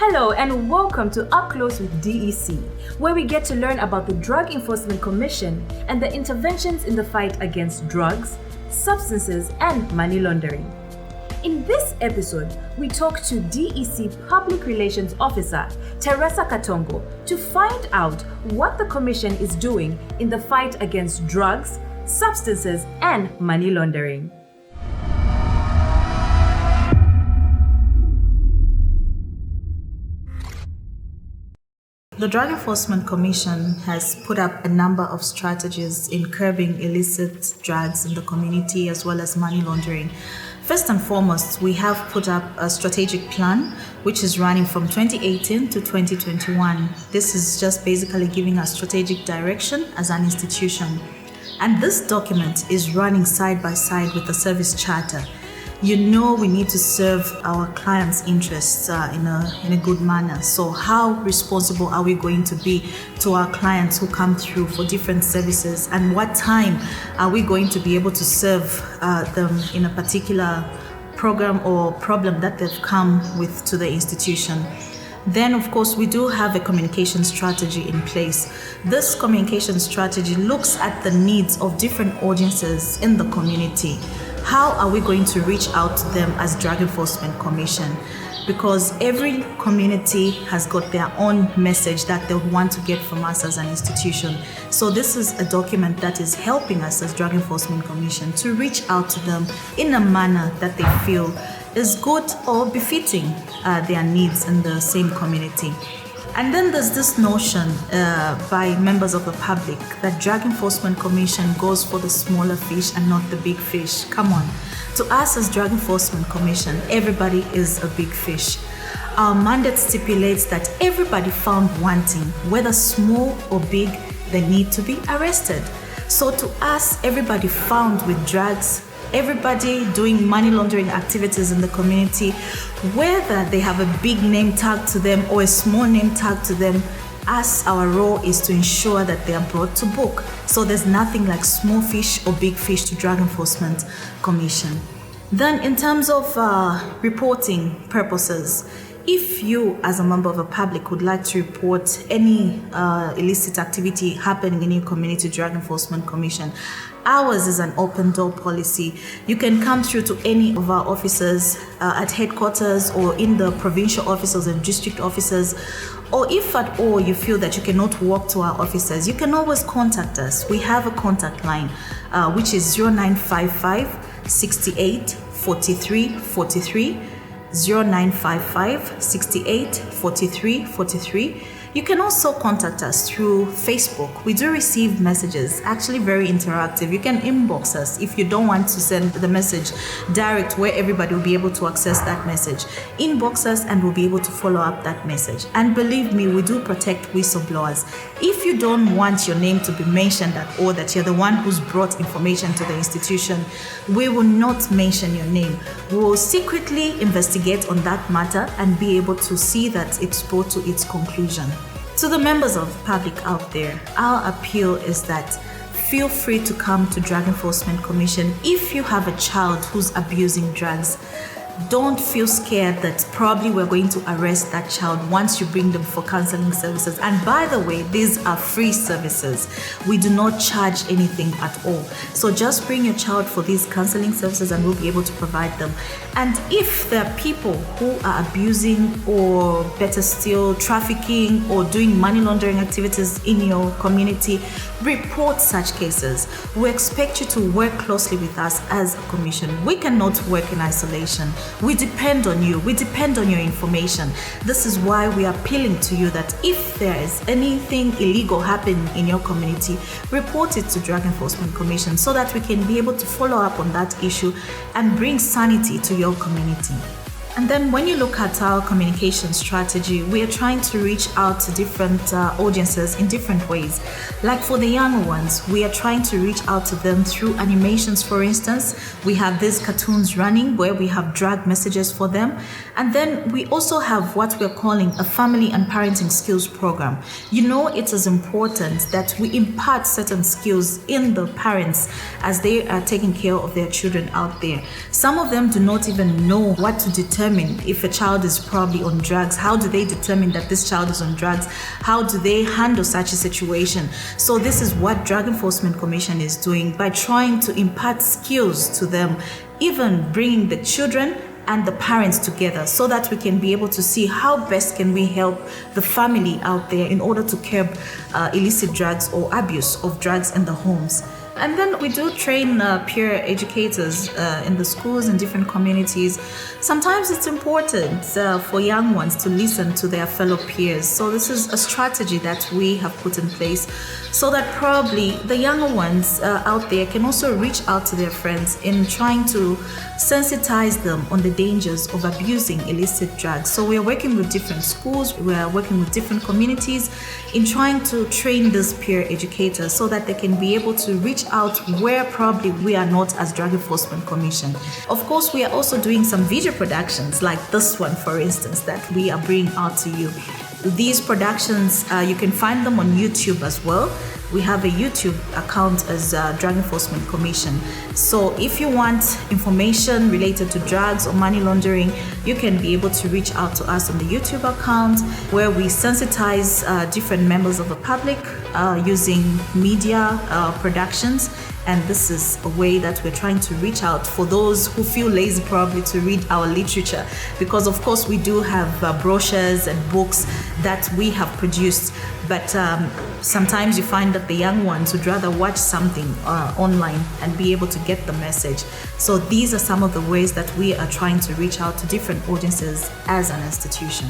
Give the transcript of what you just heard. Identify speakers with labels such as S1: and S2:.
S1: Hello and welcome to Up Close with DEC, where we get to learn about the Drug Enforcement Commission and the interventions in the fight against drugs, substances, and money laundering. In this episode, we talk to DEC Public Relations Officer Teresa Katongo to find out what the Commission is doing in the fight against drugs, substances, and money laundering.
S2: The Drug Enforcement Commission has put up a number of strategies in curbing illicit drugs in the community as well as money laundering. First and foremost, we have put up a strategic plan which is running from 2018 to 2021. This is just basically giving us strategic direction as an institution. And this document is running side by side with the service charter. You know we need to serve our clients' interests in a good manner. So how responsible are we going to be to our clients who come through for different services, and what time are we going to be able to serve them in a particular program or problem that they've come with to the institution? Then, of course, we do have a communication strategy in place. This communication strategy looks at the needs of different audiences in the community. How are we going to reach out to them as Drug Enforcement Commission? Because every community has got their own message that they want to get from us as an institution. So this is a document that is helping us as Drug Enforcement Commission to reach out to them in a manner that they feel is good or befitting their needs in the same community. And then there's this notion by members of the public that Drug Enforcement Commission goes for the smaller fish and not the big fish. Come on. To us as Drug Enforcement Commission, everybody is a big fish. Our mandate stipulates that everybody found wanting, whether small or big, they need to be arrested. So to us, everybody found with drugs, everybody doing money laundering activities in the community, whether they have a big name tag to them or a small name tag to them, our role is to ensure that they are brought to book. So there's nothing like small fish or big fish to Drug Enforcement Commission. Then in terms of reporting purposes, if you as a member of the public would like to report any illicit activity happening in your community, Drug Enforcement Commission, ours is an open door policy. You can come through to any of our offices at headquarters or in the provincial offices and district offices, or if at all you feel that you cannot walk to our offices, you can always contact us. We have a contact line which is 0955 68 43 43, 0955 68 43 43. You can also contact us through Facebook. We do receive messages, actually very interactive. You can inbox us if you don't want to send the message direct where everybody will be able to access that message. Inbox us and we'll be able to follow up that message. And believe me, we do protect whistleblowers. If you don't want your name to be mentioned at all, that you're the one who's brought information to the institution, we will not mention your name. We will secretly investigate on that matter and be able to see that it's brought to its conclusion. To the members of the public out there, our appeal is that feel free to come to Drug Enforcement Commission. If you have a child who's abusing drugs, don't feel scared that probably we're going to arrest that child once you bring them for counseling services. And by the way, these are free services. We do not charge anything at all. So just bring your child for these counseling services and we'll be able to provide them. And if there are people who are abusing or better still trafficking or doing money laundering activities in your community, report such cases. We expect you to work closely with us as a commission. We cannot work in isolation. We depend on you. We depend on your information. This is why we are appealing to you that if there is anything illegal happening in your community, report it to Drug Enforcement Commission so that we can be able to follow up on that issue and bring sanity to your community. And then when you look at our communication strategy, we are trying to reach out to different audiences in different ways. Like for the younger ones, we are trying to reach out to them through animations, for instance. We have these cartoons running where we have drug messages for them. And then we also have what we're calling a family and parenting skills program. You know, it is important that we impart certain skills in the parents as they are taking care of their children out there. Some of them do not even know what to determine determine if a child is probably on drugs? How do they determine that this child is on drugs? How do they handle such a situation? So this is what Drug Enforcement Commission is doing by trying to impart skills to them, even bringing the children and the parents together so that we can be able to see how best can we help the family out there in order to curb illicit drugs or abuse of drugs in the homes. And then we do train peer educators in the schools and different communities. Sometimes it's important for young ones to listen to their fellow peers. So this is a strategy that we have put in place so that probably the younger ones out there can also reach out to their friends in trying to sensitize them on the dangers of abusing illicit drugs. So we are working with different schools, we are working with different communities in trying to train these peer educators so that they can be able to reach out where probably we are not as Drug Enforcement Commission. Of course, we are also doing some video productions like this one, for instance, that we are bringing out to you. These productions, you can find them on YouTube as well. We have a YouTube account as Drug Enforcement Commission. So if you want information related to drugs or money laundering, you can be able to reach out to us on the YouTube account where we sensitize different members of the public using media productions. And this is a way that we're trying to reach out for those who feel lazy probably to read our literature, because of course we do have brochures and books that we have produced, but sometimes you find that the young ones would rather watch something online and be able to get the message. So these are some of the ways that we are trying to reach out to different audiences as an institution.